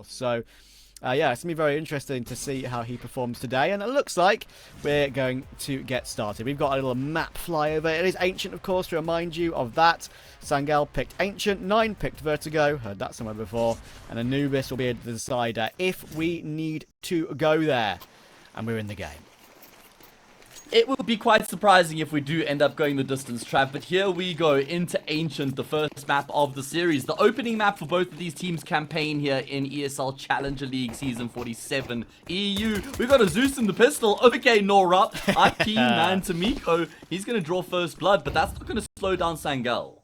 So, yeah, it's going to be very interesting to see how he performs today. And it looks like we're going to get started. We've got a little map flyover. It is Ancient, of course, to remind you of that. Sangal picked Ancient. 9 picked Vertigo. Heard that somewhere before. And Anubis will be the decider if we need to go there. And we're in the game. It would be quite surprising if we do end up going the distance, Trav, but here we go into Ancient, the first map of the series. The opening map for both of these teams' campaign here in ESL Challenger League Season 47. EU, we've got a Zeus in the pistol. Okay, Nora, I'm keen, man. Tamiko, he's going to draw first blood, but that's not going to slow down Sangal.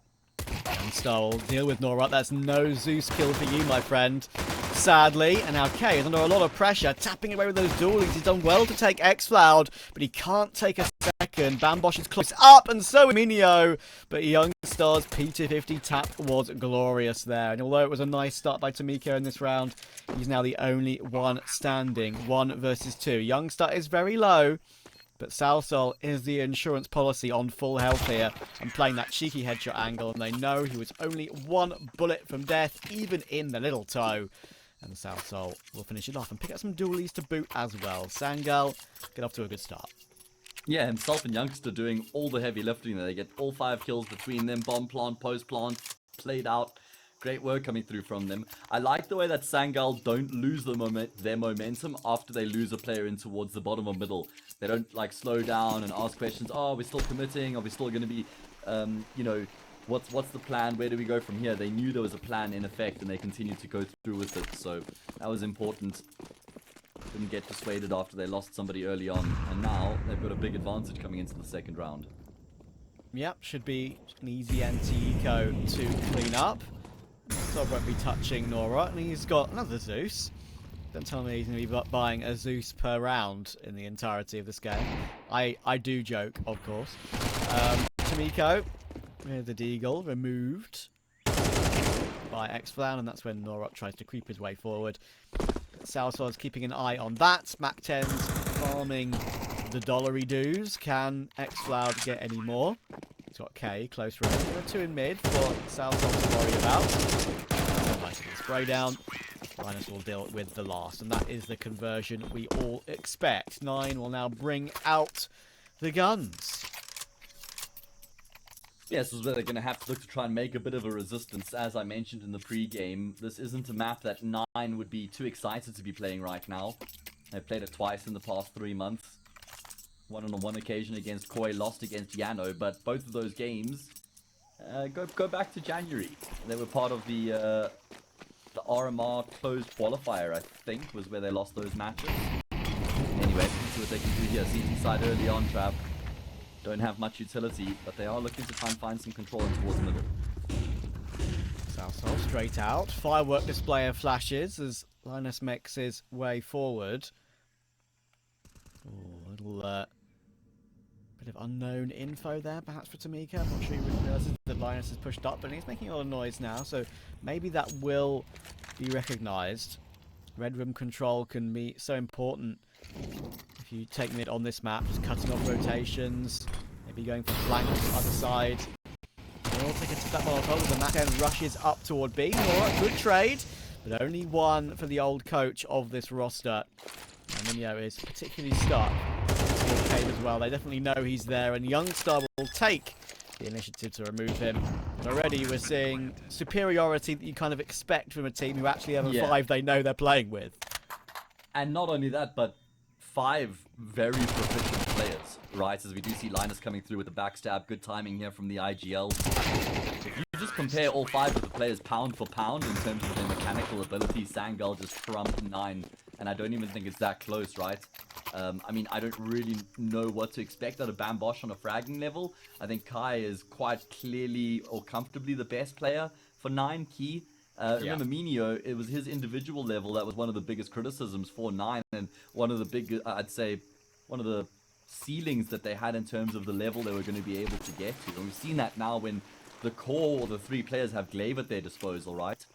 Star will deal with Nora. That's no Zeus kill for you, my friend. Sadly, and now K is under a lot of pressure, tapping away with those dualies. He's done well to take X-Cloud, but he can't take a second. Bambosh is close up, and so is Minio. But Youngstar's P250 tap was glorious there. And although it was a nice start by Tamiko in this round, he's now the only one standing. 1 versus 2. Youngstar is very low, but sausoL is the insurance policy on full health here and playing that cheeky headshot angle. And they know he was only 1 bullet from death, even in the little toe. And sausoL will finish it off and pick up some dualies to boot as well. Sangal, get off to a good start. Yeah, himself and Youngster doing all the heavy lifting there. They get all 5 kills between them. Bomb plant, post plant, played out. Great work coming through from them. I like the way that Sangal don't lose their momentum after they lose a player in towards the bottom or middle. They don't like slow down and ask questions. Oh, are we still committing? Are we still going to be, you know, what's the plan? Where do we go from here? They knew there was a plan in effect and they continued to go through with it. So that was important. Didn't get persuaded after they lost somebody early on. And now they've got a big advantage coming into the second round. Yep, should be an easy anti-eco to clean up. So won't be touching Nora, and he's got another Zeus. Don't tell me he's going to be buying a Zeus per round in the entirety of this game. I do joke, of course. Tamiko with the Deagle removed by X-Flan, and that's when Nora tries to creep his way forward. sausoL is keeping an eye on that. Mac 10's farming the dollary dues. Can X-Cloud get any more? He's got K close range. There are 2 in mid for sausoL to worry about. Nice little spray down. Linus will deal with the last, and that is the conversion we all expect. 9 will now bring out the guns. Yes, this is where they're going to have to look to try and make a bit of a resistance. As I mentioned in the pre-game, this isn't a map that 9 would be too excited to be playing right now. They've played it twice in the past 3 months. One on one occasion against KEiiiii, lost against Yano, but both of those games go back to January. They were part of the RMR closed qualifier, I think, was where they lost those matches. Anyway, let's see what they can do here. Season side early on, Trav. Don't have much utility, but they are looking to try and find some control towards the middle. sausoL straight out. Firework display of flashes as Linus makes his way forward. Oh, a little bit of unknown info there, perhaps for Tamiko. I'm not sure he really realizes that Linus has pushed up, but he's making a lot of noise now, so maybe that will be recognized. Red room control can be so important if you take mid on this map, just cutting off rotations, maybe going for flank on the other side. They'll take a step on top, the Mac 10 rushes up toward B. Alright, good trade, but only 1 for the old coach of this roster. And Minio is particularly stuck in the cave as well. They definitely know he's there, and Youngstar will take the initiative to remove him. And already we're seeing superiority that you kind of expect from a team who actually have a 5 they know they're playing with. And not only that, but 5 very proficient players, right? As we do see Linus coming through with the backstab. Good timing here from the IGL. If you just compare all 5 of the players pound for pound in terms of their mechanical ability, Sangal just trumped 9. And I don't even think it's that close, right? I mean, I don't really know what to expect out of Bambosh on a fragging level. I think KEiiiii is quite clearly or comfortably the best player for 9 key. Remember Minio, it was his individual level that was one of the biggest criticisms for 9, and one of the big, I'd say, one of the ceilings that they had in terms of the level they were going to be able to get to. And we've seen that now when the core or the 3 players have Glaive at their disposal, right?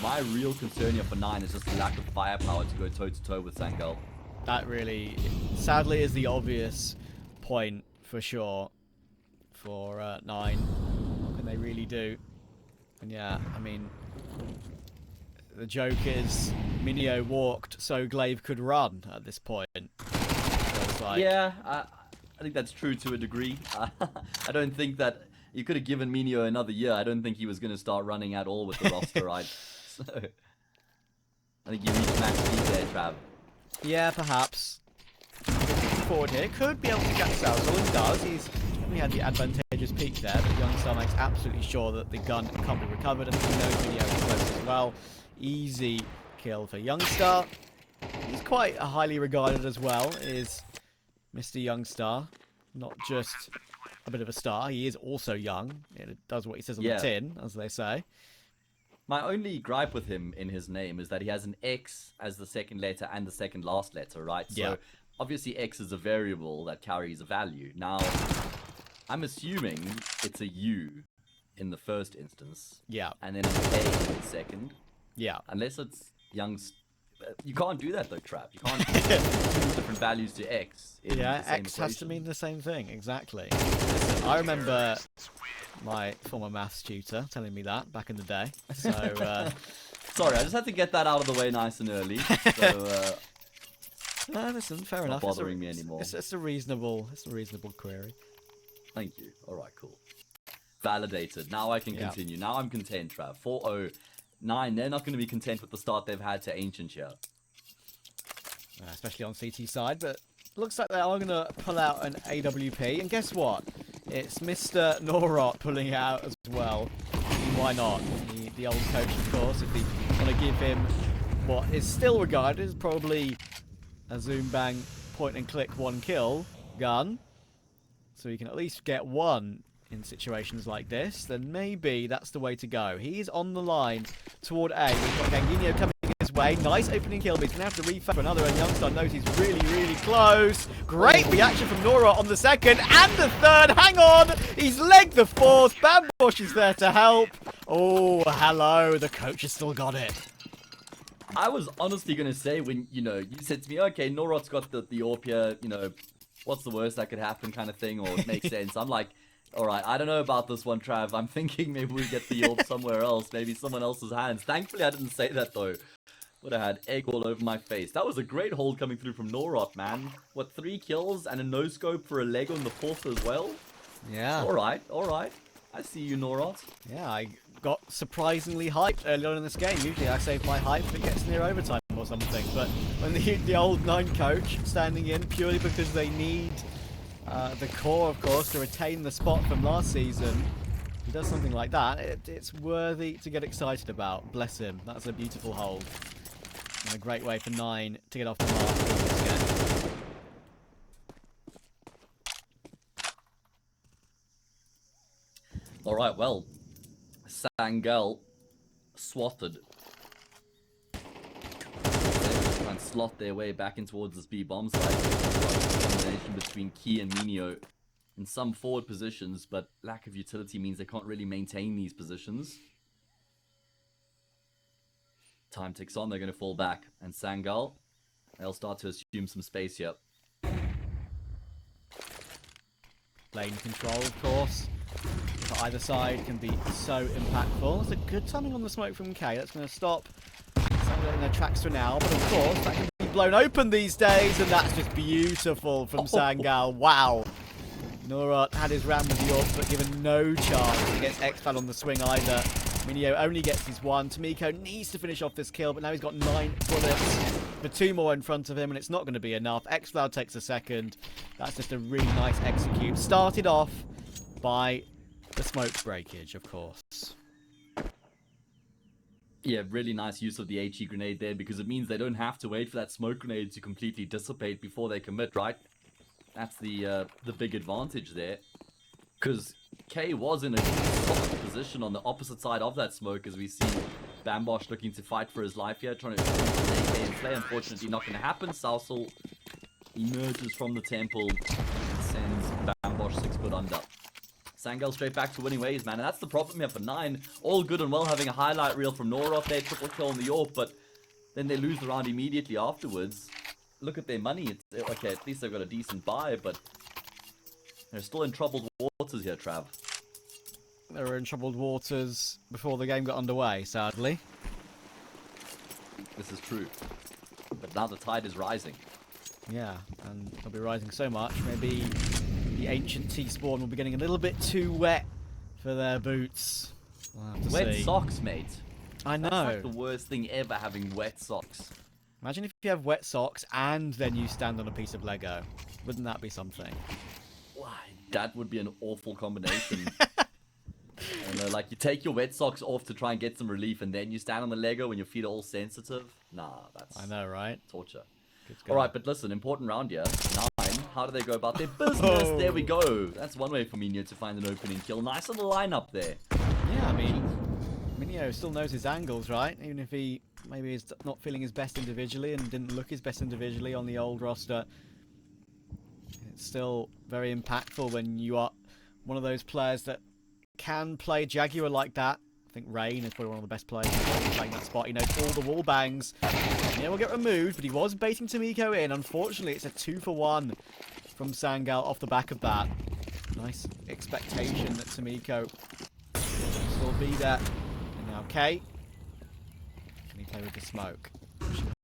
My real concern here for 9 is just the lack of firepower to go toe-to-toe with Sangal. That really, sadly, is the obvious point for sure for 9. What can they really do? And yeah, I mean, The joke is Minio walked so Glaive could run at this point. Feels like. Yeah, I think that's true to a degree. I don't think that you could have given Minio another year. I don't think he was going to start running at all with the roster, right? So, I think you reached max speed there, Trav. Yeah, perhaps. Forward here could be able to catch sausoL and does. He's definitely had the advantageous peak there, but Youngstar makes absolutely sure that the gun can't be recovered, and he knows Minio is close as well. Easy kill for Youngstar. He's quite highly regarded as well, is Mr. Youngstar. Not just a bit of a star, he is also young. It does what he says on the tin, as they say. My only gripe with him in his name is that he has an X as the second letter and the second last letter, right? So obviously X is a variable that carries a value. Now, I'm assuming it's a U in the first instance. Yeah. And then an A in the second. Yeah. Unless it's you can't do that though, Trav. You can't use different values to X. Yeah, X has to mean the same thing, exactly. Listen, I remember my former maths tutor telling me that back in the day. So, sorry, I just had to get that out of the way nice and early. So, no, listen, fair enough. Not bothering me anymore. It's a reasonable query. Thank you. All right, cool. Validated. Now I can continue. Now I'm content, Trav. 4-0-9. They're not going to be content with the start they've had to Ancient here. Especially on CT side, but looks like they are going to pull out an AWP. And guess what? It's Mr. Norot pulling it out as well. Why not? The old coach, of course, if they want to give him what is still regarded as probably a zoom bang point and click one kill gun. So you can at least get one in situations like this, then maybe that's the way to go. He's on the line toward A. We've got Ganginho coming his way. Nice opening kill, but he's going to have to refire for another, and Youngstar knows he's really, really close. Great reaction from Nora on the second and the third. Hang on! He's legged the fourth. Bambosh is there to help. Oh, hello. The coach has still got it. I was honestly going to say when, you said to me, okay, Norot's got the AWP here, what's the worst that could happen kind of thing, or it makes sense. I'm like, all right, I don't know about this one, Trav. I'm thinking maybe we get the AWP somewhere else, maybe someone else's hands. Thankfully, I didn't say that, though. Would have had egg all over my face. That was a great hold coming through from Norot, man. What, 3 kills and a no-scope for a leg on the fourth as well? Yeah. All right. I see you, Norot. Yeah, I got surprisingly hyped early on in this game. Usually I save my hype if it gets near overtime or something. But when the old 9 coach standing in purely because they need the core, of course, to retain the spot from last season, he does something like that, it's worthy to get excited about. Bless him. That's a beautiful hold. And a great way for 9 to get off the mark in this game. Alright, well, Sangal swatted. They try and slot their way back in towards this B bomb site. Combination between KEiiiii and Minio in some forward positions, but lack of utility means they can't really maintain these positions. Time ticks on, they're going to fall back. And Sangal, they'll start to assume some space here. Lane control, of course, for either side can be so impactful. It's a good timing on the smoke from K. That's going to stop Sangal in their tracks for now. But of course, that can be blown open these days, and that's just beautiful from Sangal. Wow. Norot had his round with the AWP, but given no chance against Xpal on the swing either. Minio only gets his 1. Tomiko needs to finish off this kill, but now he's got 9 bullets for 2 more in front of him, and it's not going to be enough. Xpal takes a second. That's just a really nice execute. Started off by the smoke breakage, of course. Yeah, really nice use of the HE grenade there, because it means they don't have to wait for that smoke grenade to completely dissipate before they commit, right? That's the big advantage there. Because K was in a solid position on the opposite side of that smoke, as we see Bambosh looking to fight for his life here, trying to shoot an AK in play. Unfortunately, not going to happen. sausoL emerges from the temple and sends Bambosh 6 foot under. Sangal straight back to winning ways, man. And that's the problem here for 9. All good and well having a highlight reel from Norot there, triple kill on the AWP, but then they lose the round immediately afterwards. Look at their money. It's, okay, at least they've got a decent buy, but they're still in troubled waters here, Trav. They were in troubled waters before the game got underway, sadly. This is true. But now the tide is rising. Yeah, and they'll be rising so much. Maybe the ancient T-spawn will be getting a little bit too wet for their boots. We'll have to Wet see. socks, mate. I know. That's like the worst thing ever, having wet socks. Imagine if you have wet socks and then you stand on a piece of Lego. Wouldn't that be something? Why? That would be an awful combination. I know, like you take your wet socks off to try and get some relief, and then you stand on the Lego when your feet are all sensitive. Nah, that's I know, right? torture. Good to go. All right, but listen, important round here. 9. How do they go about their business? Oh. There we go. That's one way for Minio to find an opening kill. Nice little lineup there. Yeah, I mean, Minio still knows his angles, right? Even if he maybe is not feeling his best individually and didn't look his best individually on the old roster, it's still very impactful when you are one of those players that can play Jaguar like that. I think Rain is probably one of the best players in the world playing that spot. He knows all the wall bangs. Minio will get removed, but he was baiting Tomiko in. Unfortunately, it's a 2-for-1 from Sangal off the back of that. Nice expectation that Tomiko will still be there. And now K. Can he play with the smoke?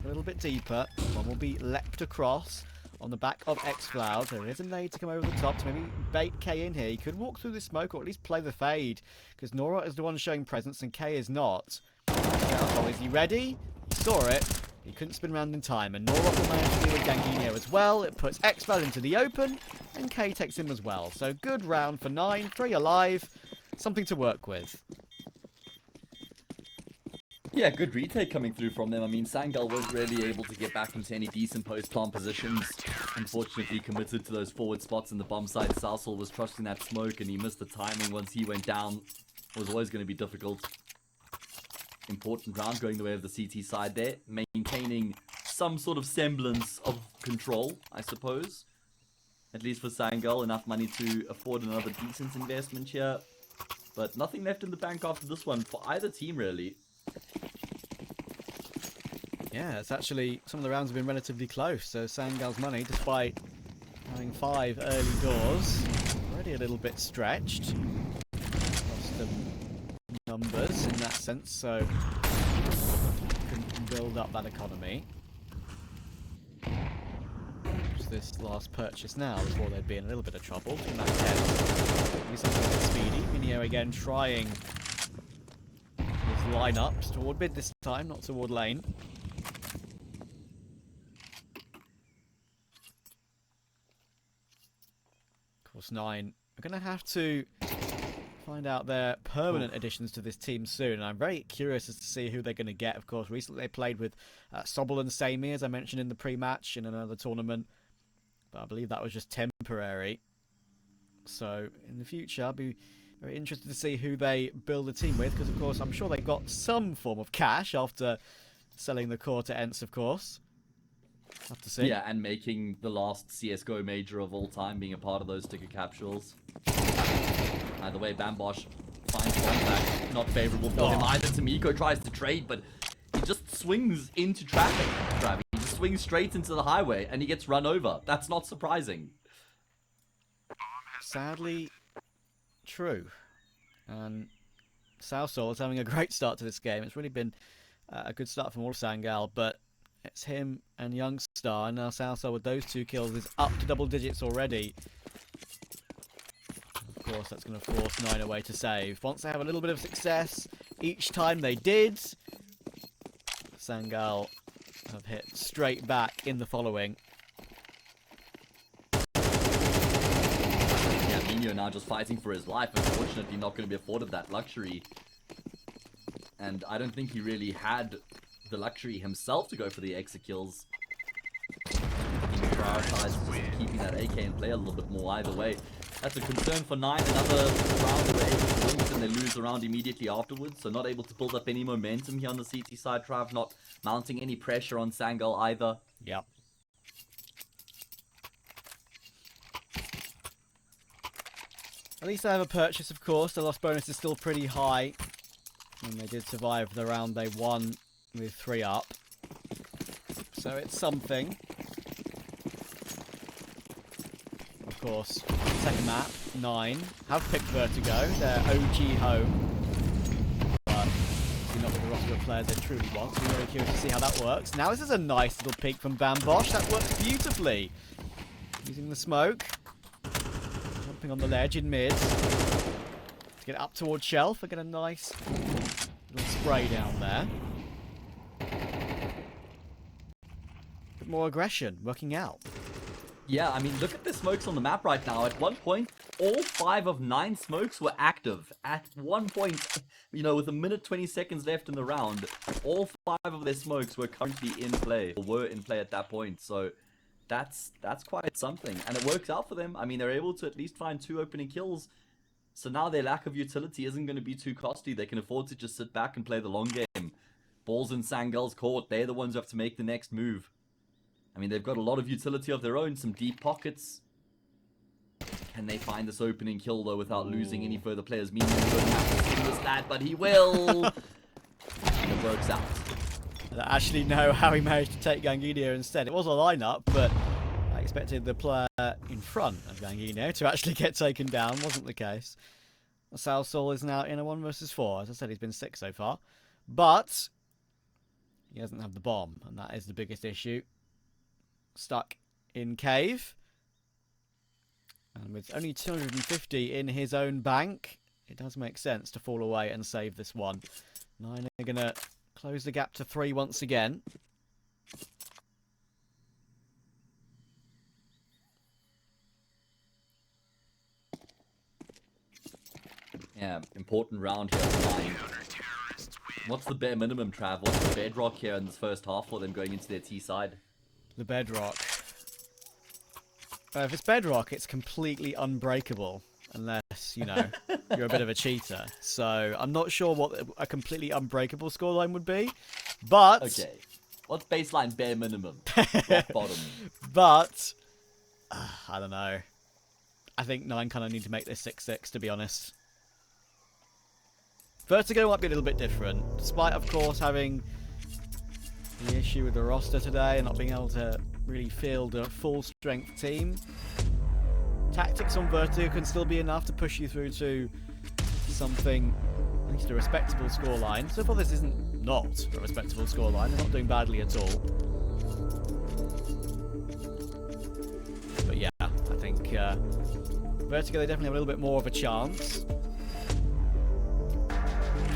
A little bit deeper. One will be leapt across on the back of X-Cloud. There is a nade to come over the top to maybe bait K in here. He could walk through the smoke or at least play the fade, because Nora is the one showing presence and K is not. Oh, is he ready? He saw it. He couldn't spin around in time, and Nora will manage to deal with Ganginio as well. It puts X-Cloud into the open, and K takes him as well. So good round for 9, 3 alive. Something to work with. Yeah, good retake coming through from them. I mean, Sangal wasn't really able to get back into any decent post-plant positions. Unfortunately, committed to those forward spots in the bomb site. sausoL was trusting that smoke, and he missed the timing once he went down. It was always going to be difficult. Important round going the way of the CT side there. Maintaining some sort of semblance of control, I suppose. At least for Sangal, enough money to afford another decent investment here. But nothing left in the bank after this one for either team, really. Yeah, it's actually, some of the rounds have been relatively close, so Sangal's money, despite having 5 early doors, already a little bit stretched. Lost the numbers in that sense, so couldn't build up that economy. Just this last purchase now before they'd be in a little bit of trouble. In that sense, maybe something a bit speedy. Minio again trying his lineups toward mid this time, not toward lane. Course 9 are going to have to find out their permanent additions to this team soon, and I'm very curious as to see who they're going to get. Of course, recently they played with sausoL and Samey, as I mentioned in the pre-match in another tournament, but I believe that was just temporary. So in the future I'll be very interested to see who they build a team with, because of course I'm sure they've got some form of cash after selling the core to Ents, of course. Have to see. Yeah, and making the last CSGO major of all time being a part of those ticket capsules. Either way, Bambosh finds contact. Not favorable for him either. Tomiko tries to trade, but he just swings into traffic, Travi. He just swings straight into the highway, and he gets run over. That's not surprising. Sadly, true. And sausoL is having a great start to this game. It's really been a good start from all of Sangal, but it's him and Youngstar, and now sausoL with those 2 kills is up to double digits already. Of course, that's going to force 9 away to save. Once they have a little bit of success, each time they did, Sangal have hit straight back in the following. Yeah, Minio now just fighting for his life. Unfortunately, not going to be afforded that luxury. And I don't think he really had the luxury himself to go for the exit kills. He prioritized just keeping that AK in play a little bit more either way. That's a concern for 9. Another round away from wins, and they lose the round immediately afterwards. So not able to build up any momentum here on the CT side. Trav not mounting any pressure on Sangal either. Yep. At least they have a purchase, of course. The loss bonus is still pretty high. And they did survive the round they won with 3 up. So it's something. Of course, second map, 9, have picked Vertigo, their OG home. But not with the roster of players they truly want. So we're very curious to see how that works. Now this is a nice little peek from Bambosh. That works beautifully. Using the smoke. Jumping on the ledge in mid. To get up towards Shelf and get a nice little spray down there. Bit more aggression working out. Yeah, I mean, look at the smokes on the map right now. At one point, all 5 of 9 smokes were active. At one point, you know, with a minute 20 seconds left in the round, all 5 of their smokes were currently in play, or were in play at that point. So that's quite something. And it works out for them. I mean, they're able to at least find 2 opening kills. So now their lack of utility isn't going to be too costly. They can afford to just sit back and play the long game. Ball's in Sangal's court. They're the ones who have to make the next move. I mean, they've got a lot of utility of their own, some deep pockets. Can they find this opening kill, though, without losing any further players? Meaning he won't have to see this lad, but he will. And it works out. I don't actually know how he managed to take KEiiiii instead. It was a lineup, but I expected the player in front of KEiiiii to actually get taken down. Wasn't the case. sausoL is now in a 1 versus 4. As I said, he's been 6 so far. But he doesn't have the bomb, and that is the biggest issue. Stuck in cave, and with only 250 in his own bank, it does make sense to fall away and save this one. 9 are gonna close the gap to 3 once again. Yeah, important round here for 9. What's the bare minimum, Trav? What's the bedrock here in this first half for them going into their T side? The bedrock. If it's bedrock, it's completely unbreakable. Unless, you know, you're a bit of a cheater. So, I'm not sure what a completely unbreakable scoreline would be. But... Okay. What's baseline bare minimum? Rock bottom. But... I don't know. I think 9 kind of need to make this 6-6, to be honest. Vertigo might be a little bit different. Despite, of course, having... the issue with the roster today and not being able to really field a full strength team. Tactics on Vertigo can still be enough to push you through to something, at least a respectable scoreline. So far this isn't not a respectable scoreline, they're not doing badly at all. But yeah, I think Vertigo, they definitely have a little bit more of a chance.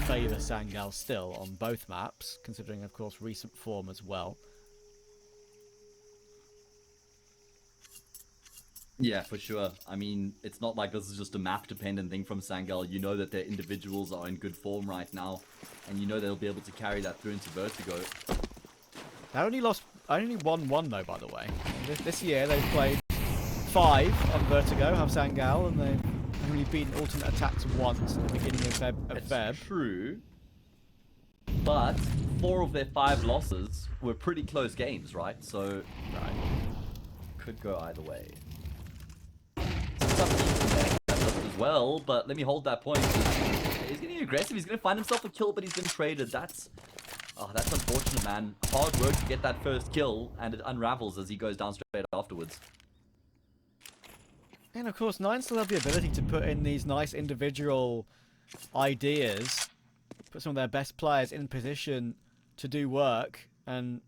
Favour Sangal still on both maps, considering, of course, recent form as well. Yeah, for sure. I mean, it's not like this is just a map-dependent thing from Sangal. You know that their individuals are in good form right now, and you know they'll be able to carry that through into Vertigo. They only won 1 though, by the way. This year they've played 5 on Vertigo, have Sangal, and they've only beaten Ultimate Attacks once at the beginning of Feb. That's true. But 4 of their 5 losses were pretty close games, right? So, Right. could go either way. Some teams can manage that just as well, but let me hold that point. He's getting aggressive. He's going to find himself a kill, but he's been traded. That's unfortunate, man. Hard work to get that first kill, and it unravels as he goes down straight afterwards. And of course, 9 still have the ability to put in these nice individual ideas, put some of their best players in position to do work, and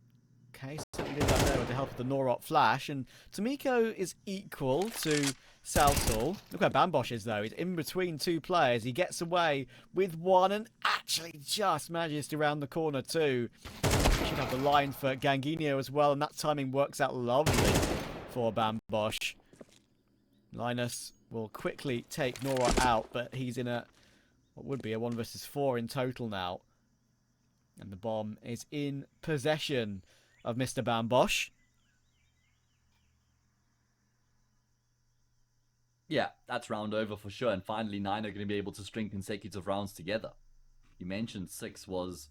KEiiiii certainly did that there with the help of the Norot flash, and Tomiko is equal to sausoL. Look where Bambosh is though, he's in between 2 players, he gets away with 1 and actually just manages to round the corner too. Should have the line for KEiiiii as well, and that timing works out lovely for Bambosh. Linus will quickly take Norot out, but he's in a what would be a 1 versus 4 in total now. And the bomb is in possession of Mr. Bambosh. Yeah, that's round over for sure. And finally, 9 are going to be able to string consecutive rounds together. You mentioned 6 was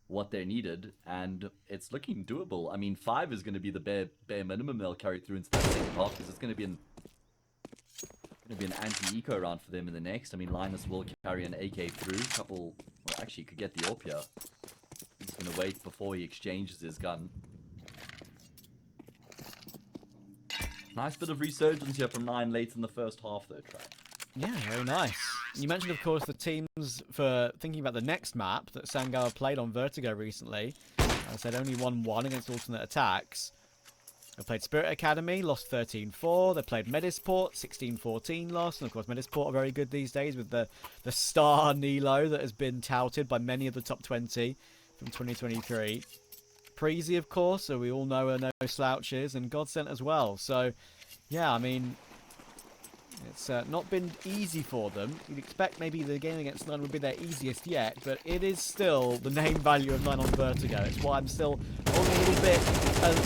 what they needed, and it's looking doable. I mean, 5 is going to be the bare minimum they'll carry through into that second half, because it's going to be an anti-eco round for them in the next. I mean, Linus will carry an AK through. Well, actually, could get the AWP here. He's going to wait before he exchanges his gun. Nice bit of resurgence here from 9 late in the first half, though, Trav. Yeah, very nice. You mentioned, of course, the teams for thinking about the next map that Sangal played on Vertigo recently. I said only 1-1 against alternate attacks. They played Spirit Academy, lost 13-4. They played Medisport, 16-14 loss. And of course, Medisport are very good these days with the star Nilo that has been touted by many of the top 20 from 2023. Preezy, of course, so we all know are no slouches, and Godsent as well. So, yeah, I mean, it's not been easy for them. You'd expect maybe the game against 9 would be their easiest yet, but it is still the name value of 9 on Vertigo. It's why I'm still holding a little bit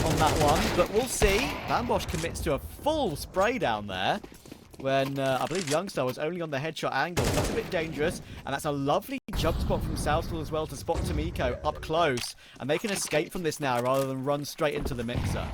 on that one. But we'll see. Bambosh commits to a full spray down there when I believe Youngstar was only on the headshot angle. That's a bit dangerous, and that's a lovely jump spot from sausoL as well to spot Tomiko up close. And they can escape from this now rather than run straight into the mixer.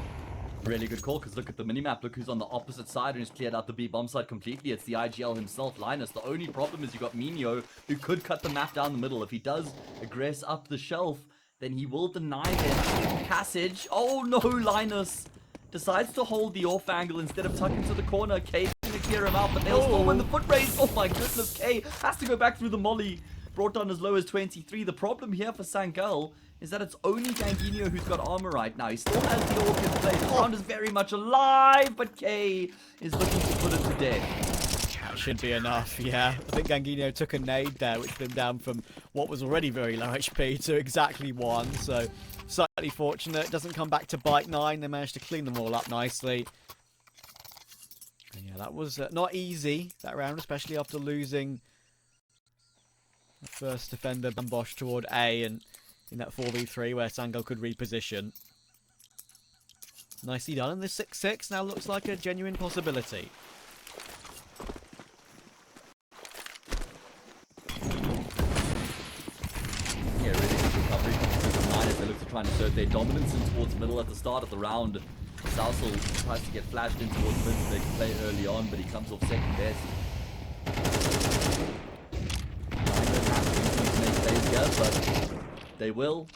Really good call, because look at the minimap. Look who's on the opposite side and has cleared out the B bomb side completely. It's the IGL himself, Linus. The only problem is you got Minio, who could cut the map down the middle. If he does aggress up the shelf, then he will deny them passage. Oh no, Linus decides to hold the off angle instead of tucking to the corner. K gonna clear him out, but they'll still win the foot race. Oh my goodness, K has to go back through the molly. Brought down as low as 23. The problem here for Sangal is that it's only Ganginio who's got armor right now. He still has the orc in play. The round is very much alive, but K is looking to put it to death. That should be enough, yeah. I think Ganginio took a nade there, which put him down from what was already very low HP to exactly 1. So, slightly fortunate. It doesn't come back to bite 9. They managed to clean them all up nicely. And yeah, that was not easy, that round, especially after losing the first defender, Bambosh, toward A, and in that 4v3 where Sangal could reposition. Nicely done, and this 6-6 now looks like a genuine possibility. Yeah, really good recovery from the Miners. They look to try and assert their dominance in towards middle at the start of the round. sausoL tries to get flashed in towards mid so they can play early on, but he comes off second best. But they will.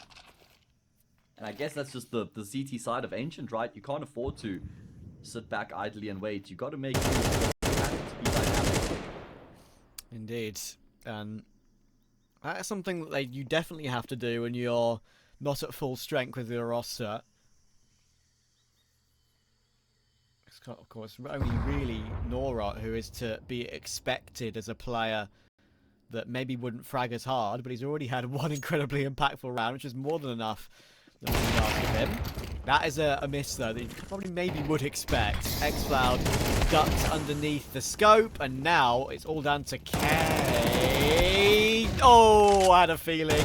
And I guess that's just the CT side of Ancient, right? You can't afford to sit back idly and wait. You got to make moves. You have to be dynamic. Indeed. And that's something that you definitely have to do when you're not at full strength with your roster. It's got, of course, only really Nora who is to be expected as a player that maybe wouldn't frag as hard, but he's already had one incredibly impactful round, which is more than enough that we can ask of him. That is a miss, though, that you probably maybe would expect. Xcloud ducked underneath the scope, and now it's all down to K. Oh, I had a feeling.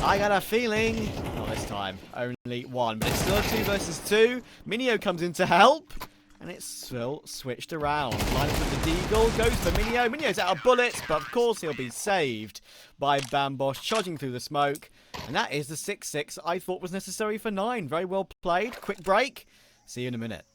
I got a feeling. Not this time. Only 1, but it's still a 2 versus 2. Minio comes in to help. And it's still switched around. Linus with the deagle, goes for Minio. Minio's out of bullets, but of course he'll be saved by Bambosh charging through the smoke. And that is the 6-6 I thought was necessary for 9. Very well played. Quick break. See you in a minute.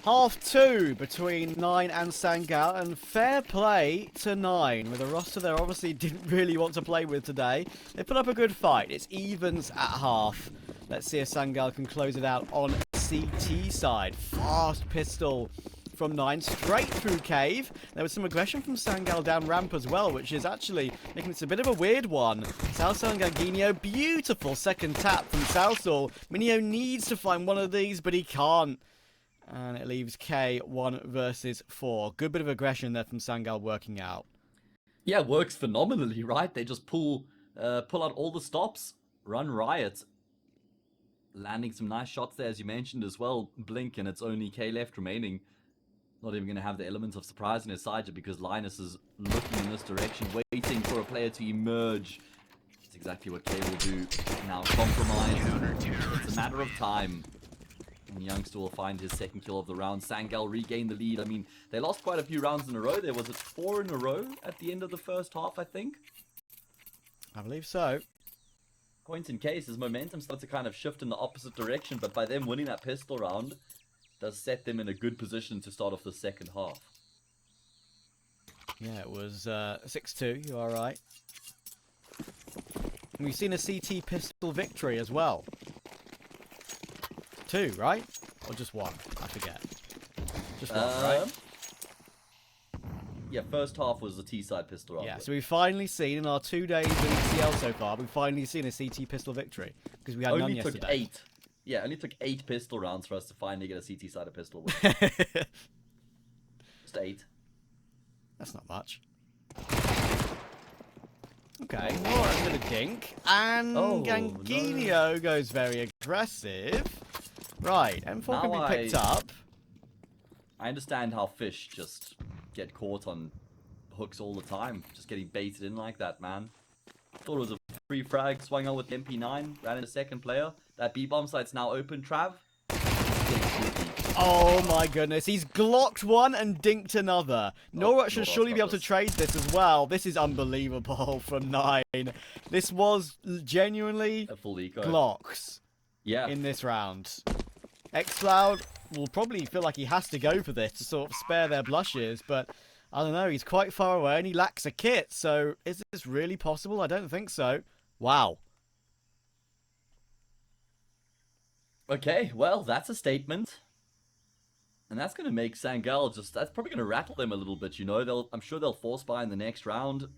half-2 between 9 and Sangal, and fair play to 9. With a roster they obviously didn't really want to play with today. They put up a good fight. It's evens at half. Let's see if Sangal can close it out on CT side. Fast pistol from 9 straight through Cave. There was some aggression from Sangal down ramp as well, which is actually making this a bit of a weird one. sausoL and KEiiiii, beautiful second tap from sausoL. Minio needs to find one of these, but he can't. And it leaves K 1 versus 4. Good bit of aggression there from Sangal working out. Yeah, it works phenomenally, right? They just pull out all the stops, run riot. Landing some nice shots there, as you mentioned as well. Blink, and it's only K left remaining. Not even going to have the element of surprise in his side because Linus is looking in this direction, waiting for a player to emerge. That's exactly what K will do. Now compromise. It's a matter of time. And Youngster will find his second kill of the round. Sangal regain the lead. I mean, they lost quite a few rounds in a row. There was 4 in a row at the end of the first half, I think. I believe so. Point in case, his momentum starts to kind of shift in the opposite direction, but by them winning that pistol round, does set them in a good position to start off the second half. Yeah, it was 6-2, you are right. And we've seen a CT pistol victory as well. 2, right? Or just 1? I forget. Just 1, right? Yeah, first half was the T-side pistol round. Yeah, so we've finally seen, in our 2 days in ECL so far, we've finally seen a CT pistol victory. Because we had none yesterday. Took 8. Yeah, it only took 8 pistol rounds for us to finally get a CT-sided pistol win. Just 8. That's not much. Okay, Nora with a dink. And KEiiiii goes very aggressive. Right, M4 now can be picked up. I understand how fish just get caught on hooks all the time. Just getting baited in like that, man. Thought it was a free frag, swung on with MP9, ran into second player. That B-bomb site's now open, Trav. Oh my goodness, he's glocked one and dinked another. Nora should surely be able to trade this as well. This is unbelievable from 9. This was genuinely a full eco. Glocks in this round. xCloud will probably feel like he has to go for this to sort of spare their blushes, but I don't know, he's quite far away and he lacks a kit, so is this really possible? I don't think so. Wow. Okay, well, that's a statement. And that's going to make Sangal that's probably going to rattle them a little bit, you know. I'm sure they'll force buy in the next round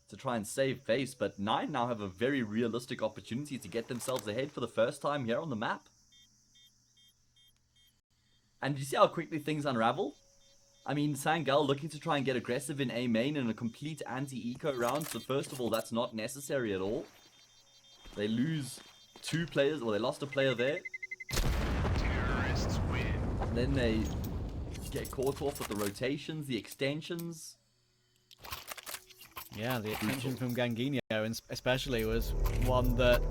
to try and save face, but 9 now have a very realistic opportunity to get themselves ahead for the first time here on the map. And you see how quickly things unravel? I mean, Sangal looking to try and get aggressive in A main in a complete anti-eco round, so first of all, that's not necessary at all. They lose 2 players, well, they lost a player there. And then they get caught off with the rotations, the extensions. Yeah, the extension from KEiiiii especially was one that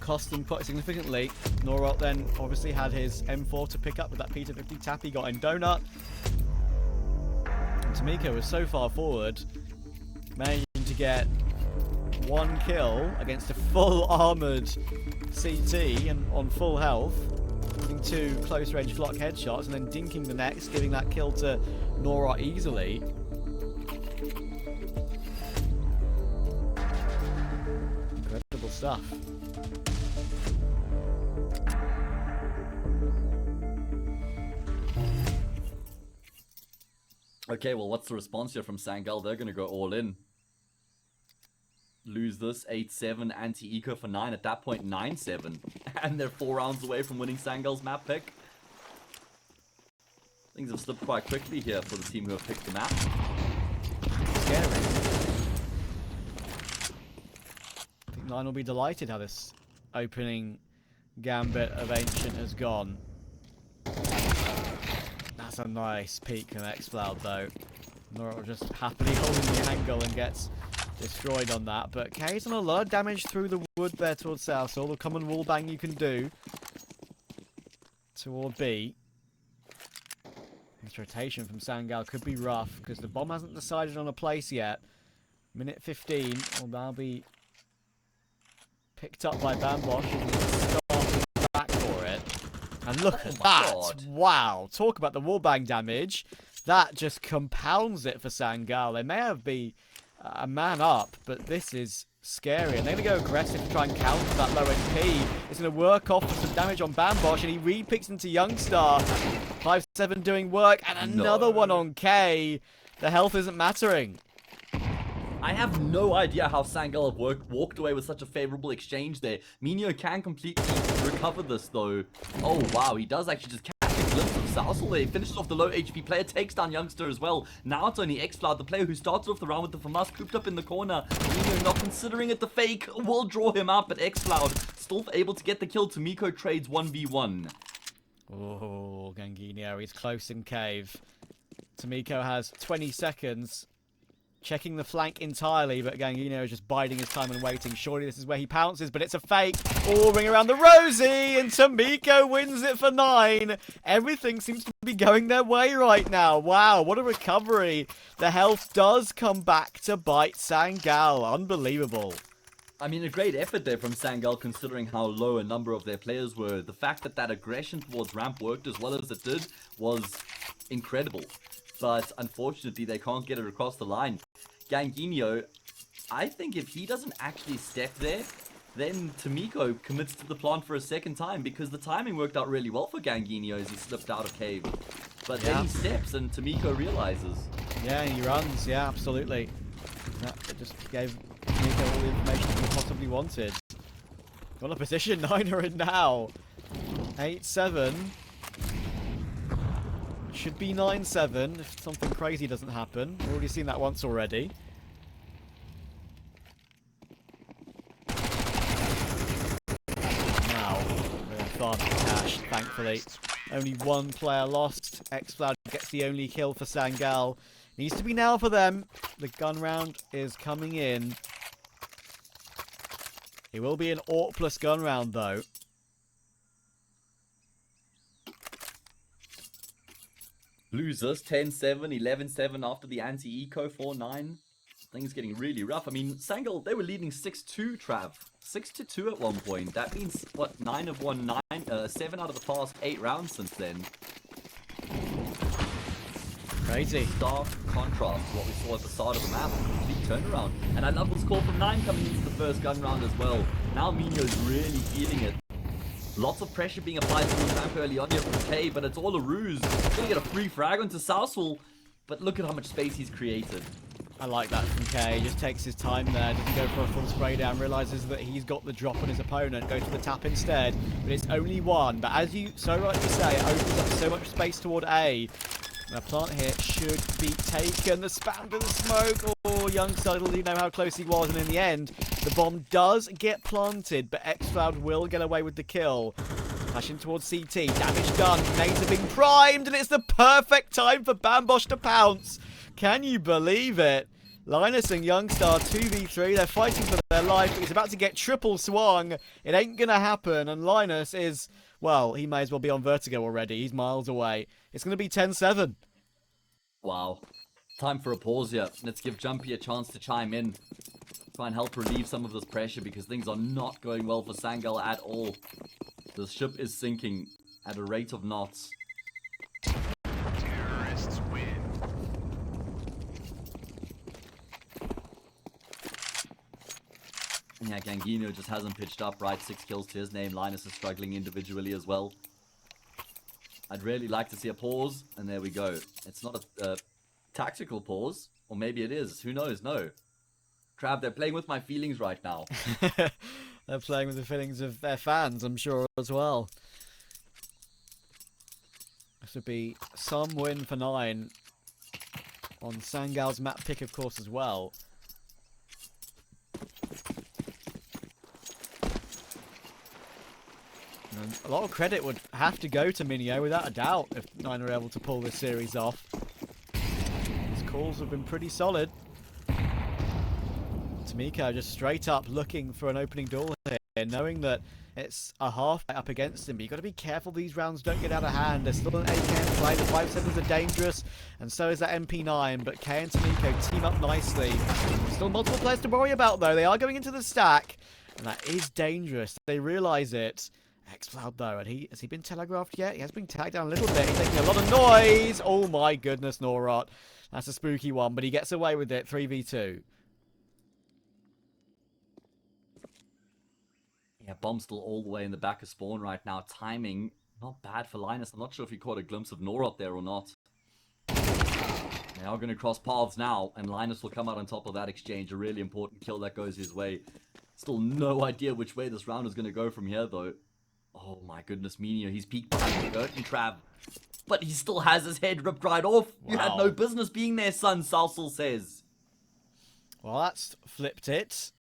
cost them quite significantly. Norot then obviously had his M4 to pick up with that P250 tap he got in Donut. And Tamika was so far forward, managing to get 1 kill against a full armoured CT and on full health, getting 2 close range flock headshots and then dinking the next, giving that kill to Nora easily. Incredible stuff. Okay, well, what's the response here from Sangal? They're going to go all in. Lose this 8-7 anti-eco for 9. At that point, 9-7. And they're 4 rounds away from winning Sangal's map pick. Things have slipped quite quickly here for the team who have picked the map. Scary. I think 9 will be delighted how this opening gambit of Ancient has gone. That's a nice peek from xCloud though. Nora just happily holding the angle and gets destroyed on that. But K's done a lot of damage through the wood there towards sausoL. The common wall bang you can do toward B. This rotation from Sangal could be rough because the bomb hasn't decided on a place yet. Minute 15 will now be picked up by Bambosh and starting back for it. And look Oh at my that. God. Wow. Talk about the wallbang damage. That just compounds it for Sangal. They may have been a man up, but this is scary. And they're going to go aggressive to try and counter that low HP. It's going to work off for some damage on Bambosh, and he re-picks into Youngstar. 5-7 doing work, and another one on K. The health isn't mattering. I have no idea how Sangal have walked away with such a favorable exchange there. Minio can completely recover this though. Oh wow, he does actually just catch a glimpse of sausoL there. He finishes off the low HP player, takes down Youngster as well. Now it's only xCloud, the player who started off the round with the FAMAS cooped up in the corner. Minio not considering it, the fake will draw him out, but xCloud still able to get the kill. Tomiko trades 1v1. Oh, Ganginio, he's close in cave. Tomiko has 20 seconds. Checking the flank entirely, but Ganginio is just biding his time and waiting. Surely this is where he pounces, but it's a fake. Oh, ring around the rosy, and Tomiko wins it for 9. Everything seems to be going their way right now. Wow, what a recovery. The health does come back to bite Sangal. Unbelievable. I mean, a great effort there from Sangal considering how low a number of their players were. The fact that that aggression towards ramp worked as well as it did was incredible. But unfortunately, they can't get it across the line. Ganginio, I think if he doesn't actually step there, then Tomiko commits to the plant for a second time, because the timing worked out really well for Ganginio as he slipped out of cave. But then he steps and Tomiko realizes. Yeah, he runs. Yeah, absolutely. That just gave Tomiko all the information he possibly wanted. Got a position. 9 are in now. 8-7. Should be 9-7 if something crazy doesn't happen. We've already seen that once already. Now, we're far from cash, thankfully. Only one player lost. xCloud gets the only kill for Sangal. Needs to be now for them. The gun round is coming in. It will be an AWP plus gun round, though. Losers 10-7, 11-7 after the anti-eco 4-9. Things getting really rough. I mean, Sangal, they were leading 6-2, Trav. 6-2 at one point. That means, what, 9 have won 7 out of the past 8 rounds since then. Crazy. Stark contrast to what we saw at the start of the map. Complete turnaround. And I love this call from 9 coming into the first gun round as well. Now Minio's really feeling it. Lots of pressure being applied to the ramp early on here from K, but it's all a ruse. He's gonna get a free frag onto sausoL, but look at how much space he's created. I like that from K. He just takes his time there, doesn't go for a full spray down, realizes that he's got the drop on his opponent, goes for the tap instead, but it's only one. But as you so rightly say, it opens up so much space toward A. The plant here should be taken. The spam to the smoke. Oh, Youngstar didn't know how close he was, and in the end, the bomb does get planted, but xCloud will get away with the kill. Flashing towards CT. Damage done. Nades have been primed, and it's the perfect time for Bambosh to pounce. Can you believe it? Linus and Youngstar 2v3. They're fighting for their life, but he's about to get triple swung. It ain't gonna happen, and Linus is... well, he may as well be on Vertigo already. He's miles away. It's going to be 10-7. Wow. Time for a pause here. Let's give Jumpy a chance to chime in. Try and help relieve some of this pressure, because things are not going well for Sangal at all. The ship is sinking at a rate of knots. Terrorists win. Yeah, Ganginio just hasn't pitched up right. 6 kills to his name. Linus is struggling individually as well. I'd really like to see a pause, and there we go. It's not a tactical pause, or maybe it is. Who knows? No. Trav, they're playing with my feelings right now. They're playing with the feelings of their fans, I'm sure, as well. This would be some win for 9 on Sangal's map pick, of course, as well. And a lot of credit would have to go to Minio, without a doubt, if 9 are able to pull this series off. His calls have been pretty solid. Tomiko just straight up looking for an opening door here, knowing that it's a half up against him. But you've got to be careful these rounds don't get out of hand. There's still an AK in play. The 5-7s are dangerous, and so is that MP9. But K and Tomiko team up nicely. Still multiple players to worry about, though. They are going into the stack, and that is dangerous. They realise it. Xcloud though, and has he been telegraphed yet? He has been tagged down a little bit. He's making a lot of noise. Oh my goodness, Norot. That's a spooky one, but he gets away with it. 3v2. Yeah, Bomb's still all the way in the back of spawn right now. Timing, not bad for Linus. I'm not sure if he caught a glimpse of Norot there or not. They are going to cross paths now, and Linus will come out on top of that exchange. A really important kill that goes his way. Still no idea which way this round is going to go from here, though. Oh my goodness, Minio, he's peeked behind the curtain trap. But he still has his head ripped right off. Wow. You had no business being there, son, sausoL says. Well, that's flipped it.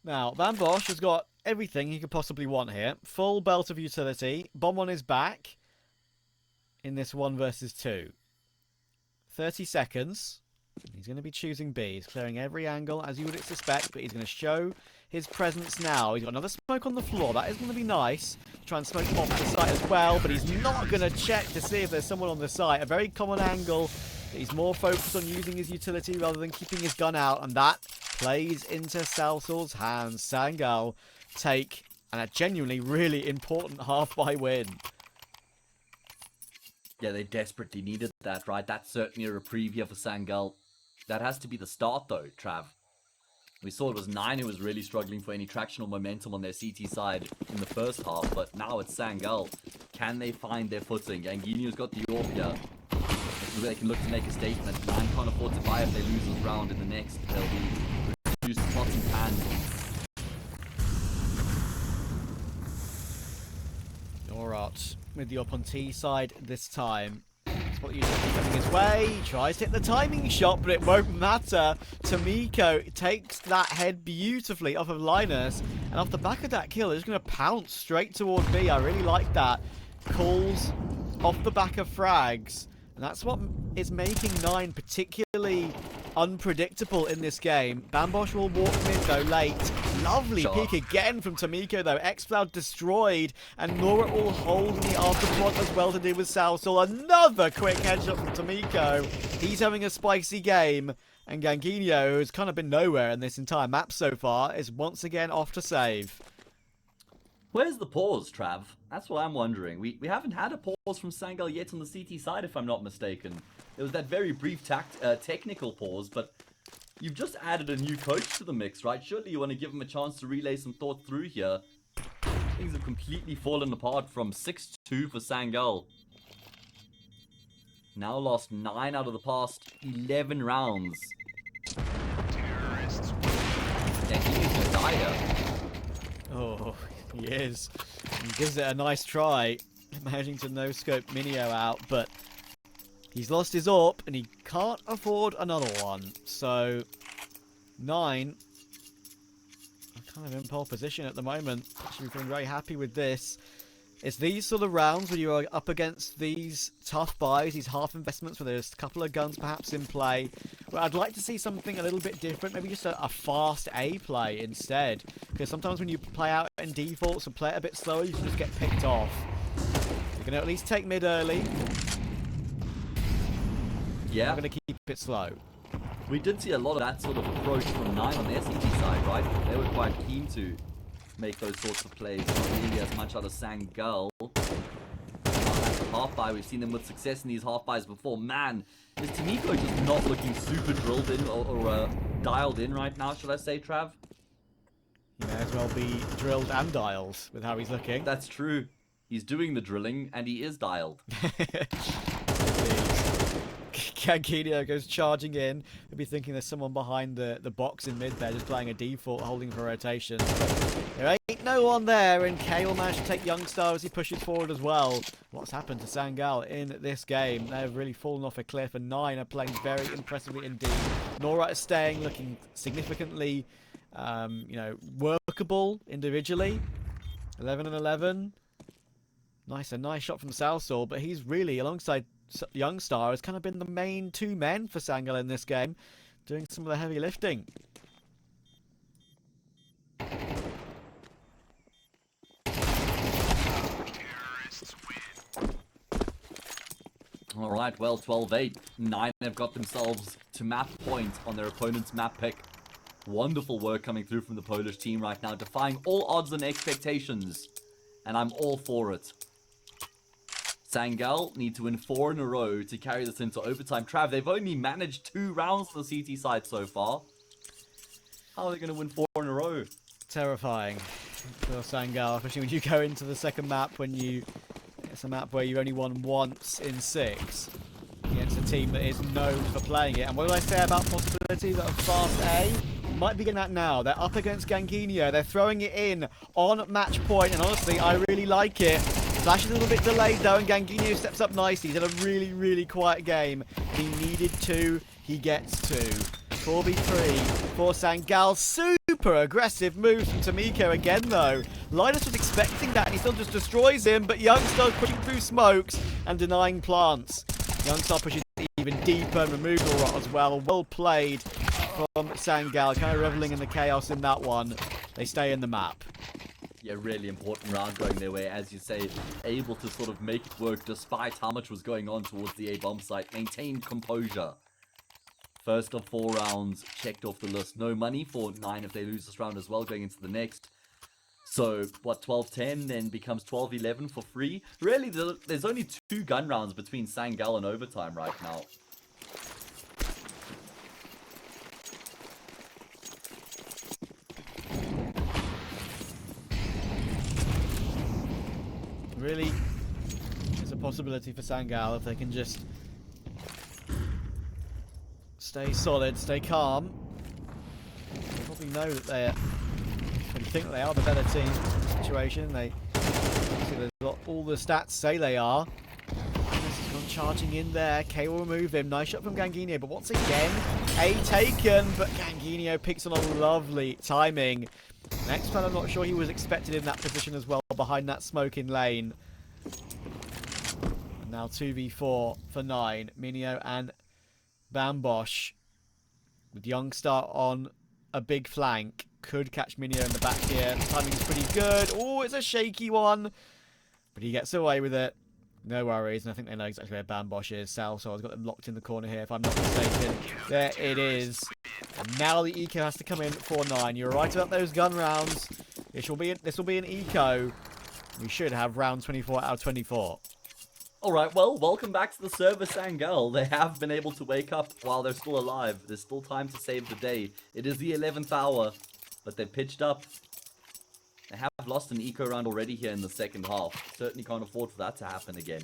Now, Bambosh has got everything he could possibly want here. Full belt of utility. Bomb on his back. In this 1 versus 2. 30 seconds. He's going to be choosing B. He's clearing every angle, as you would suspect, but he's going to show his presence now. He's got another smoke on the floor. That is going to be nice. Try and smoke off the site as well, but he's not going to check to see if there's someone on the site. A very common angle. He's more focused on using his utility rather than keeping his gun out, and that plays into sausoL's hands. Sangal take a genuinely really important half-by win. Yeah, they desperately needed that, right? That's certainly a reprieve here for Sangal. That has to be the start, though, Trav. We saw it was Nine who was really struggling for any traction or momentum on their CT side in the first half, but now it's Sangal. Can they find their footing? KEiiiii's got the AWP here. They can look to make a statement. Nine can't afford to buy if they lose this round in the next. They'll be reduced to pots and pans. Norot with the up on T side this time. That's what usually coming his way. He tries to hit the timing shot, but it won't matter. Tomiko takes that head beautifully off of Linus, and off the back of that kill, they're just going to pounce straight toward B. I really like that. Calls off the back of frags. And that's what is making Nine particularly unpredictable in this game. Bambosh will walk mid though late. Lovely peek again from Tomiko though. Xcloud destroyed, and Norot will hold in the afterplot as well to do with sausoL. Another quick headshot from Tomiko. He's having a spicy game, and KEiiiiii, who's kind of been nowhere in this entire map so far, is once again off to save. Where's the pause, Trav? That's what I'm wondering. We haven't had a pause from Sangal yet on the CT side, if I'm not mistaken. There was that very brief technical pause, but you've just added a new coach to the mix, right? Surely you want to give him a chance to relay some thoughts through here. Things have completely fallen apart from 6-2 for Sangal. Now lost 9 out of the past 11 rounds. Yeah, he's gonna die here. Oh, he is. He gives it a nice try, managing to no-scope Minio out, but he's lost his AWP, and he can't afford another one. So, Nine are kind of in pole position at the moment. Should be feeling very happy with this. It's these sort of rounds where you are up against these tough buys, these half investments where there's a couple of guns perhaps in play. Well, I'd like to see something a little bit different, maybe just a fast A play instead. Because sometimes when you play out in defaults and play it a bit slower, you can just get picked off. You're going to at least take mid early. Yeah. I'm going to keep it slow. We did see a lot of that sort of approach from Nine on their CT side, right? They were quite keen to make those sorts of plays. Not really as much out of Sangal. Half buy, we've seen them with success in these half buys before. Man, is Tomiko just not looking super drilled in or dialed in right now, should I say, Trav? He may as well be drilled and dialed with how he's looking. That's true. He's doing the drilling and he is dialed. KEiiiiii goes charging in. We'll be thinking there's someone behind the box in mid there, just playing a default, holding for rotation. But there ain't no one there, and K will manage to take Youngstar as he pushes forward as well. What's happened to Sangal in this game? They've really fallen off a cliff, and Nine are playing very impressively indeed. Norot is staying, looking significantly, workable individually. 11 and 11. Nice, a nice shot from sausoL, but he's really, alongside Youngstar, has kind of been the main two men for Sangal in this game, doing some of the heavy lifting. Alright, well, 12-8. Nine have got themselves to map point on their opponent's map pick. Wonderful work coming through from the Polish team right now, defying all odds and expectations. and I'm all for it. Sangal need to win 4 in a row to carry this into overtime. Trav, they've only managed 2 rounds for the CT side so far. How are they going to win 4 in a row? Terrifying for Sangal, especially when you go into the second map it's a map where you only won once in 6 against a team that is known for playing it. And what did I say about possibilities of fast A? Might be getting that now. They're up against KEiiiii. They're throwing it in on match point, and honestly, I really like it. Flash is a little bit delayed though, and KEiiiii steps up nicely. He's had a really, really quiet game. He needed to, he gets to. 4v3 for Sangal. Super aggressive moves from Tomiko again though. Linus was expecting that and he still just destroys him, but Youngstar pushing through smokes and denying plants. Youngstar pushes even deeper and removes Aurot as well. Well played from Sangal, kind of reveling in the chaos in that one. They stay in the map. Yeah, really important round going their way, as you say, able to sort of make it work despite how much was going on towards the A bomb site. Maintain composure. First of 4 rounds checked off the list. No money for 9 if they lose this round as well, going into the next. So, what, 12-10 then becomes 12-11 for free? Really, there's only 2 gun rounds between Sangal and overtime right now. Really, there's a possibility for Sangal if they can just stay solid, stay calm. They probably know that they think that they are the better team in this situation. They see all the stats say they are. He's gone charging in there. K will remove him. Nice shot from KEiiiii, but once again, A taken, but KEiiiii picks on a lovely timing. Next time, I'm not sure he was expected in that position as well, behind that smoking lane. And now 2v4 for 9. Minio and Bambosh with Youngstar on a big flank. Could catch Minio in the back here. The timing's pretty good. Oh, it's a shaky one. But he gets away with it. No worries. And I think they know exactly where Bambosh is. sausoL has got them locked in the corner here, if I'm not mistaken. There it is. And now the eco has to come in for 9. You're right about those gun rounds. This will be an eco. We should have round 24 out of 24. Alright, well, welcome back to the server, Sangal. They have been able to wake up while they're still alive. There's still time to save the day. It is the 11th hour, but they pitched up. They have lost an eco round already here in the second half. Certainly can't afford for that to happen again.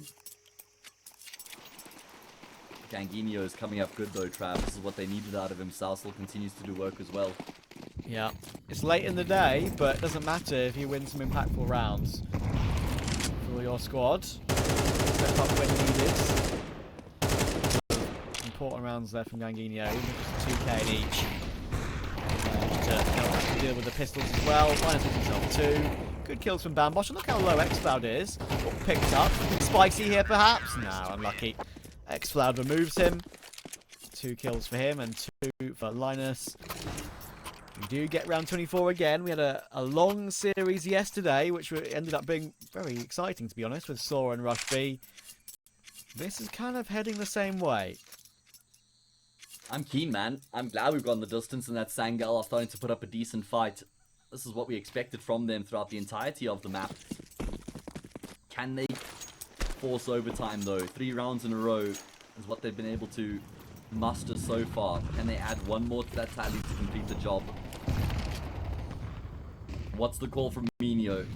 KEiiiii is coming up good though, Trav. This is what they needed out of him. sausoL continues to do work as well. Yeah, it's late in the day, but it doesn't matter if you win some impactful rounds for your squad. Step up when needed. Important rounds there from KEiiiii, even if it's 2k in each. To help to deal with the pistols as well. Linus hits himself 2. Good kills from Bambosh. Look how low Xcloud is. Picked up. Spicy here perhaps? No, unlucky. Xcloud removes him. 2 kills for him and 2 for Linus. We do get round 24 again. We had a long series yesterday, which ended up being very exciting, to be honest, with sausoL and Rush B. This is kind of heading the same way. I'm keen, man. I'm glad we've gone the distance and that Sangal are starting to put up a decent fight. This is what we expected from them throughout the entirety of the map. Can they force overtime, though? 3 rounds in a row is what they've been able to muster so far. Can they add 1 more to that tally to complete the job? What's the call from Minio?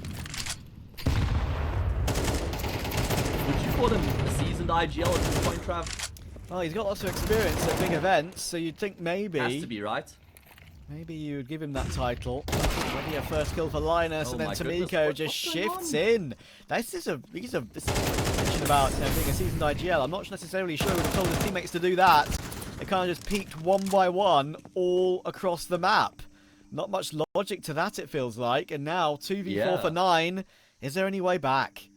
Would you call him a seasoned IGL at this point, Trav? Well, he's got lots of experience at big events, so you'd think maybe... Has to be, right? Maybe you would give him that title. Maybe a first kill for Linus, and then Tomiko just shifts in. This is a mention about being a seasoned IGL. I'm not necessarily sure he would have told his teammates to do that. They kind of just peeked 1 by 1 all across the map. Not much logic to that, it feels like. And now 2v4 for 9. Is there any way back?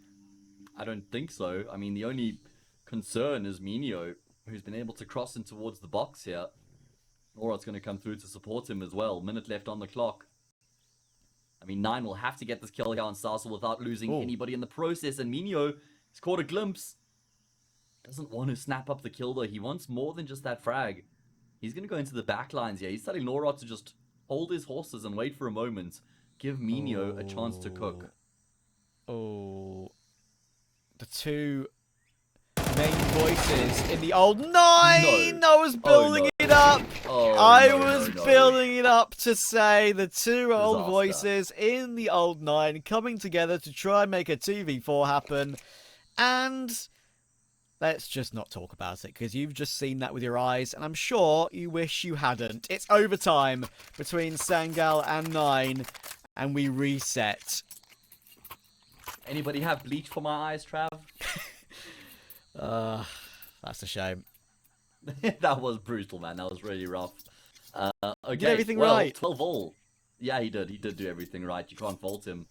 I don't think so. I mean, the only concern is Minio, who's been able to cross in towards the box here. Aurot's going to come through to support him as well. Minute left on the clock. I mean, 9 will have to get this kill here on sausoL without losing anybody in the process. And Minio has caught a glimpse. Doesn't want to snap up the kill, though. He wants more than just that frag. He's going to go into the back lines here. He's telling Aurot to just hold his horses and wait for a moment. Give Minio a chance to cook. Oh, the two main voices in the old nine. No. I was building it up. Oh, I no, was no, no. building it up to say the two old Disaster. voices in the old nine coming together to try and make a 2v4 happen. And let's just not talk about it, because you've just seen that with your eyes, and I'm sure you wish you hadn't. It's overtime between Sangal and Nine, and we reset. Anybody have bleach for my eyes, Trav? That's a shame. That was brutal, man. That was really rough. Okay, Did everything well, right. 12 all. Yeah, he did. He did do everything right. You can't fault him.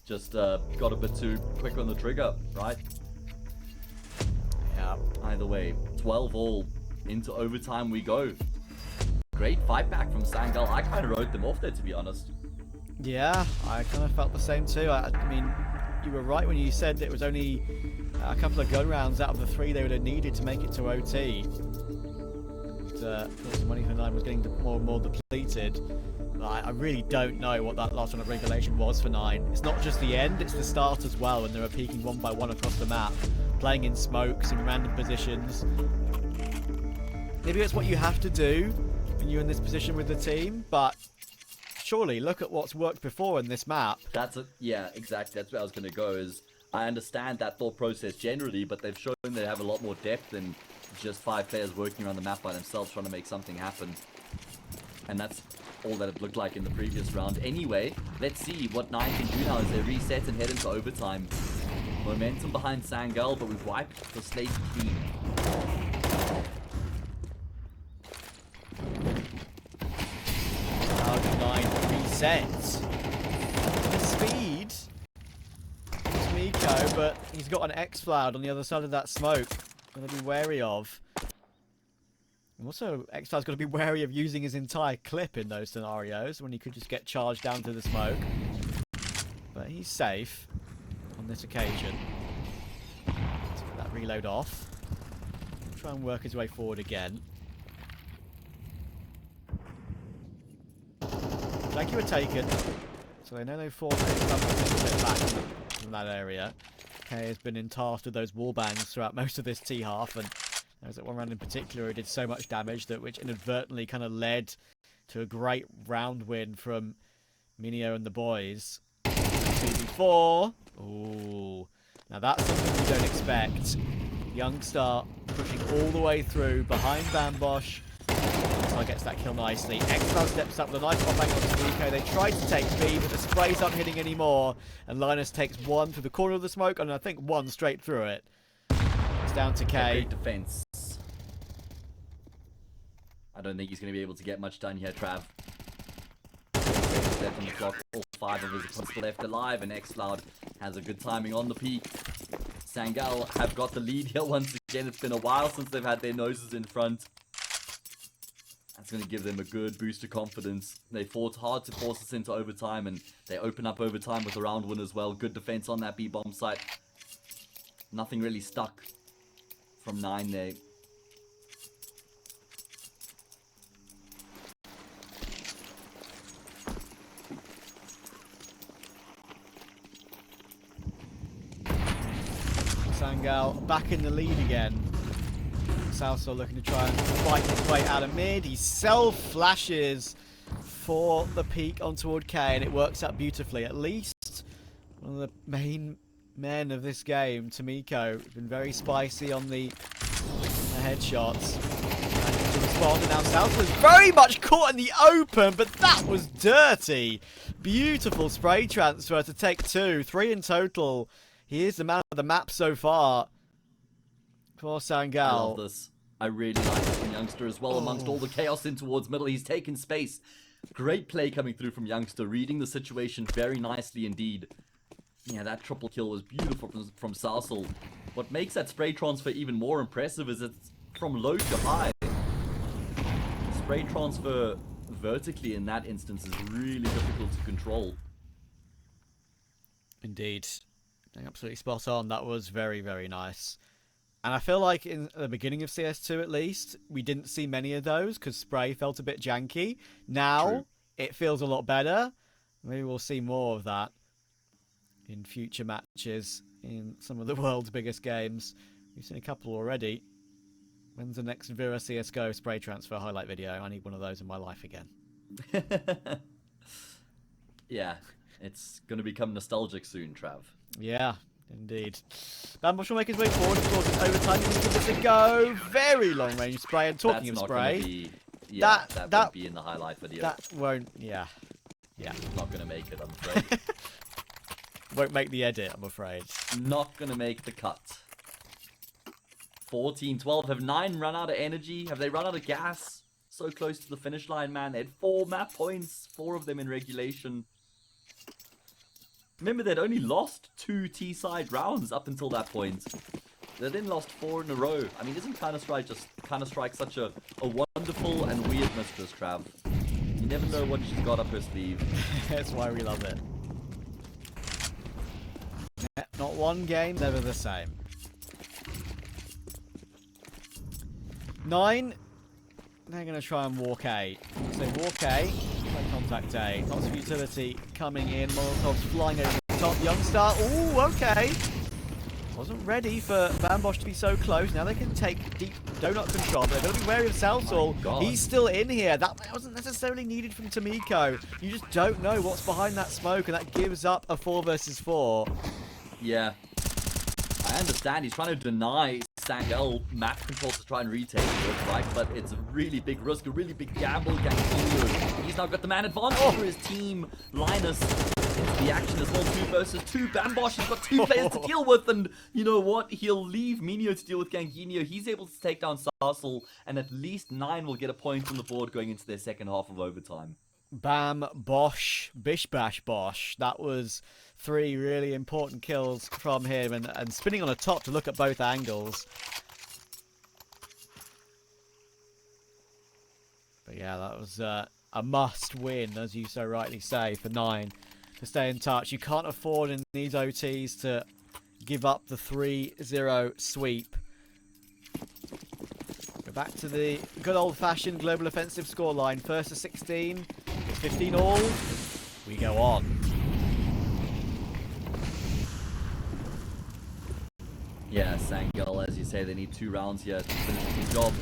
Just got a bit too quick on the trigger, right? Yeah. Either way, 12 all. Into overtime we go. Great fight back from Sangal. I kind of wrote them off there, to be honest. Yeah, I kind of felt the same too. I mean, you were right when you said it was only a couple of gun rounds out of the 3 they would have needed to make it to OT. Of course, money for 9 was getting more and more depleted. I really don't know what that last round of regulation was for 9. It's not just the end, it's the start as well, and they were peeking one by one across the map, playing in smokes in random positions. Maybe it's what you have to do when you're in this position with the team, but surely look at what's worked before in this map. Yeah, exactly. That's where I was going to go. Is I understand that thought process generally, but they've shown they have a lot more depth than just 5 players working around the map by themselves trying to make something happen. And that's all that it looked like in the previous round. Anyway, let's see what 9 can do now as they reset and head into overtime. Momentum behind Sangal, but we've wiped the slate clean. How did 9 resets? The speed is Miko, but he's got an X-Cloud on the other side of that smoke. Going to be wary of. And also, X-Cloud's got to be wary of using his entire clip in those scenarios when he could just get charged down to the smoke. But he's safe on this occasion. Let's get that reload off. Try and work his way forward again. Thank you were taken. So they know they've forced some a little bit back from that area. K has been tasked with those wall bangs throughout most of this T half, and there was that one round in particular who did so much damage that which inadvertently kind of led to a great round win from Minio and the boys. 2v4. Ooh. Now that's something you don't expect. Youngstar pushing all the way through behind Bambosh. So gets that kill nicely. X-Cloud steps up with a nice pop bang onto Rico. They tried to take B, but the sprays aren't hitting anymore. And Linus takes 1 through the corner of the smoke, and I think 1 straight through it. It's down to K. Great defense. I don't think he's going to be able to get much done here, Trav. Left on the clock, all 5 of his opponents left alive, and X-Cloud has a good timing on the peak. Sangal have got the lead here once again. It's been a while since they've had their noses in front. That's going to give them a good boost of confidence. They fought hard to force us into overtime, and they open up overtime with a round win as well. Good defense on that B-bomb site. Nothing really stuck from 9 there. Sangal back in the lead again. sausoL looking to try and fight his way out of mid. He self-flashes for the peek on toward K, and it works out beautifully. At least one of the main men of this game, Tomiko, has been very spicy on the headshots. And to respond, and now sausoL is very much caught in the open, but that was dirty. Beautiful spray transfer to take 2, 3 in total. He is the man of the map so far. For Sangal. I love this. I really like this from Youngster as well. Amongst all the chaos in towards middle, he's taken space. Great play coming through from Youngster, reading the situation very nicely indeed. Yeah, that triple kill was beautiful from sausoL. What makes that spray transfer even more impressive is it's from low to high. Spray transfer vertically in that instance is really difficult to control. Indeed. Absolutely spot on. That was very, very nice. And I feel like in the beginning of CS2 at least, we didn't see many of those because spray felt a bit janky. Now, True. it feels a lot better. Maybe we'll see more of that in future matches in some of the world's biggest games. We've seen a couple already. When's the next Vera CSGO spray transfer highlight video? I need one of those in my life again. Yeah, it's going to become nostalgic soon, Trav. Yeah, indeed. Bambosh will make his way forward towards overtime. He's give this a go. Very long range spray. And talking That's of not gonna spray, be, yeah, that won't be in the highlight video. that won't. Yeah. Not going to make it, I'm afraid. Won't make the edit, I'm afraid. Not going to make the cut. 14, 12. Have 9 run out of energy? Have they run out of gas? So close to the finish line, man. They had 4 map points, 4 of them in regulation. Remember, they'd only lost 2 T-side rounds up until that point. They then lost 4 in a row. I mean, isn't Counter-Strike just Counter-Strike such a wonderful and weird mistress, Trav? You never know what she's got up her sleeve. That's why we love it. Not one game, never the same. 9. They're going to try and walk A. So walk A, play contact A. Lots of utility coming in. Molotov's flying over the top. Youngstar, ooh, okay. Wasn't ready for Bambosh to be so close. Now they can take deep donut control. They're going to be wary of sausoL. Oh He's still in here. That wasn't necessarily needed from Tomiko. You just don't know what's behind that smoke, and that gives up a 4 versus 4. Yeah. I understand he's trying to deny Sangal map controls to try and retake it, right? But it's a really big risk, a really big gamble. He's now got the man advantage for his team. Linus into the action as well, 2 versus 2. Bambosh has got 2 players to deal with, and you know what? He'll leave Minio to deal with KEiiiii. He's able to take down sausoL, and at least 9 will get a point on the board going into their second half of overtime. Bam, Bosh, Bish Bash Bosh. That was 3 really important kills from him, and spinning on a top to look at both angles. But yeah, that was a must win, as you so rightly say, for 9 to stay in touch. You can't afford in these OTs to give up the 3-0 sweep. Go back to the good old-fashioned global offensive scoreline. First to 16, it's 15 all. We go on. Yeah, Sangal, as you say, they need 2 rounds here to finish the job.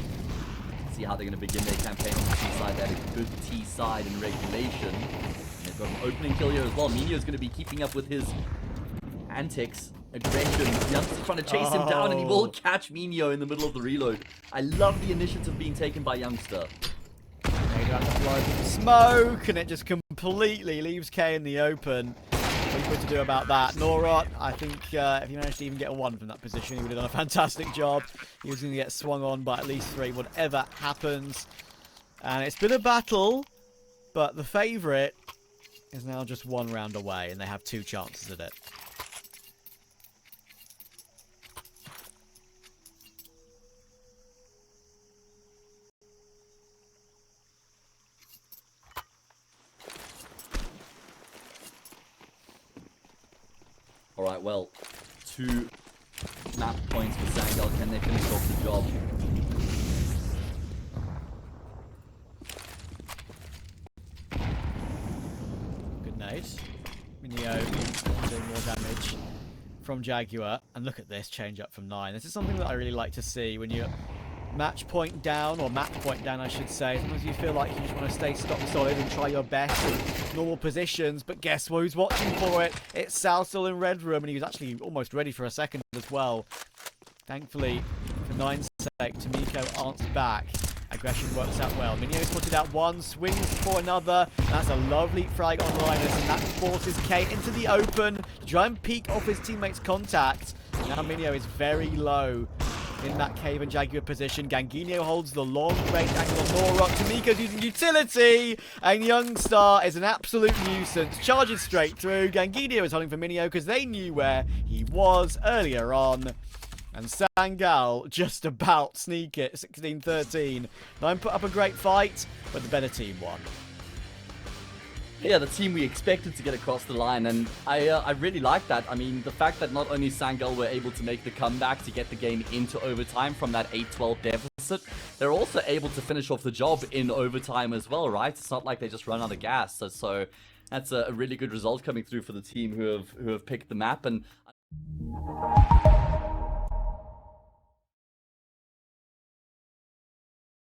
See how they're going to begin their campaign on the T side. They had a good T side in regulation. They've got an opening kill here as well. Minio's going to be keeping up with his antics, aggression. Youngster's trying to chase him down, and he will catch Minio in the middle of the reload. I love the initiative being taken by Youngster. Smoke, and it just completely leaves K in the open. What to do about that? Norot, I think if he managed to even get a 1 from that position, he would have done a fantastic job. He was going to get swung on by at least 3, whatever happens. And it's been a battle, but the favourite is now just 1 round away, and they have 2 chances at it. Alright, well, 2 map points for Sangal. Can they finish off the job? Good nade. Minio doing more damage from Jaguar. And look at this change up from 9. This is something that I really like to see when you're match point down, or map point down I should say. Sometimes you feel like you just want to stay stock solid and try your best in normal positions, but guess who's watching for it? It's sausoL in red room, and he was actually almost ready for a second as well. Thankfully, for 9's sake, Tomiko answers back. Aggression works out well. Minio spotted out 1, swings for another. That's a lovely frag on Linus, and that forces K into the open to try and peek off his teammate's contact. Now Minio is very low in that cave and Jaguar position. Ganginio holds the long range angle on Norok. Tomiko's using utility, and Youngstar is an absolute nuisance. Charges straight through. Ganginio is holding for Minio because they knew where he was earlier on. And Sangal just about sneak it. 16-13. 9 put up a great fight, but the better team won. Yeah, the team we expected to get across the line, and I really like that. I mean, the fact that not only Sangal were able to make the comeback to get the game into overtime from that 8-12 deficit, against it, they're also able to finish off the job in overtime as well, right? It's not like they just run out of gas. So that's a really good result coming through for the team who have picked the map. And